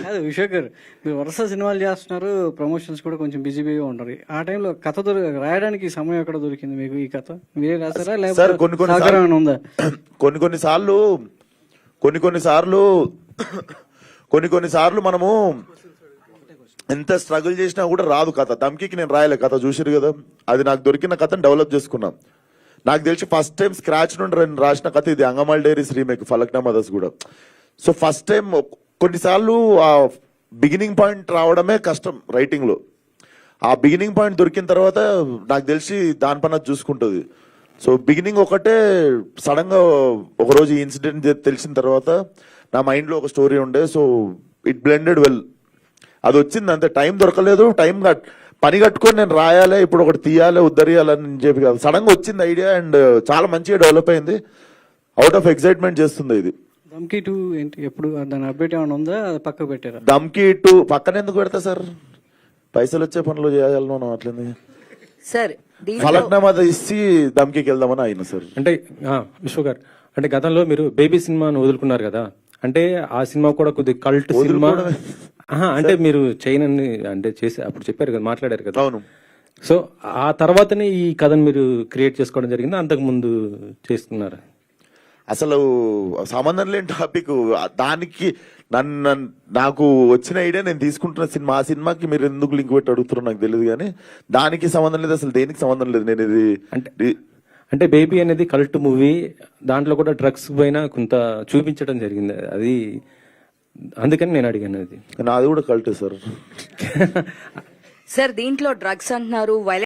కాదు విశ్వక్ గారు, మీరు వరుస సినిమాలు చేస్తున్నారు, ప్రమోషన్స్ కూడా కొంచెం బిజీగా ఉంటారు. ఆ టైంలో కథ రాయడానికి సమయం ఎక్కడ దొరికింది మీకు? ఈ కథ మీరే రాసారా సార్ లేకపోతే కొన్ని సహకారం ఏమైనా ఉందా? కొన్ని సార్లు మనము ఎంత స్ట్రగుల్ చేసినా కూడా రాదు కథ. దమ్కి నేను రాయలే కథ, చూసిరు కదా. అది నాకు దొరికిన కథను డెవలప్ చేసుకున్నాం. నాకు తెలిసి ఫస్ట్ టైం స్క్రాచ్ నుండి నేను రాసిన కథ ఇది, అంగమాల్ డైరీస్ రీమేక్ ఫలక్నామా దస్ కూడా. సో ఫస్ట్ టైం కొన్నిసార్లు ఆ బిగినింగ్ పాయింట్ రావడమే కష్టం రైటింగ్ లో. ఆ బిగినింగ్ పాయింట్ దొరికిన తర్వాత నాకు తెలిసి దాని పని అది చూసుకుంటుంది. సో బిగినింగ్ ఒకటే సడన్ గా ఒకరోజు ఈ ఇన్సిడెంట్ తెలిసిన తర్వాత నా మైండ్ లో ఒక స్టోరీ ఉండే. So it blended well. అది వచ్చింది అంతే, టైం దొరకలేదు. పని కట్టుకొని నేను రాయాలి, ఇప్పుడు ఒకటి తీయాలి, ఉద్ధరియాలని చెప్పి కాదు, సడన్ గా వచ్చింది ఐడియా అండ్ చాలా మంచిగా డెవలప్ అయింది. అవుట్ ఆఫ్ ఎక్సైట్మెంట్ చేస్తుంది ఇది. దమ్కి 2 ఏంటి, ఎప్పుడు దాని అప్డేట్ ఏమైనా ఉందా? అది పక్కకు పెట్టారా? దమ్కి 2 పక్కన ఎందుకు పెడతా సార్? పైసలు వచ్చే పనులు చేయాలి మనం. అట్లనే సార్ ఫలక్నామా ఇచ్చి దమ్కి వెళ్దామని అయినా సార్. అంటే విశ్వ గారు, అంటే గతంలో మీరు బేబీ సినిమాను వదులుకున్నారు కదా, అంటే ఆ సినిమా కూడా కొద్దిగా కల్ట్ సినిమా. అంటే మీరు చేయనని అంటే చేసి అప్పుడు చెప్పారు కదా, మాట్లాడారు కదా. అవును. సో ఆ తర్వాతనే ఈ కథను మీరు క్రియేట్ చేసుకోవడం జరిగింది, అంతకు ముందు చేసుకున్నారు? అసలు సంబంధం లేని టాపిక్ దానికి నాకు వచ్చిన ఐడియా నేను తీసుకుంటున్న సినిమా. ఆ సినిమాకి మీరు ఎందుకు లింక్ పెట్టి అడుగుతున్నారో నాకు తెలియదు, కానీ దానికి సంబంధం లేదు, అసలు దేనికి సంబంధం లేదు. నేను ఇది అంటే బేబీ అనేది కల్ట్ మూవీ, దాంట్లో కూడా డ్రగ్స్ పైన కొంత చూపించడం జరిగింది, అది అందుకని నేను అడిగాను. అది నాది కూడా కల్టే సార్. సార్ దీంట్లో డ్రగ్స్ అంటున్నారు,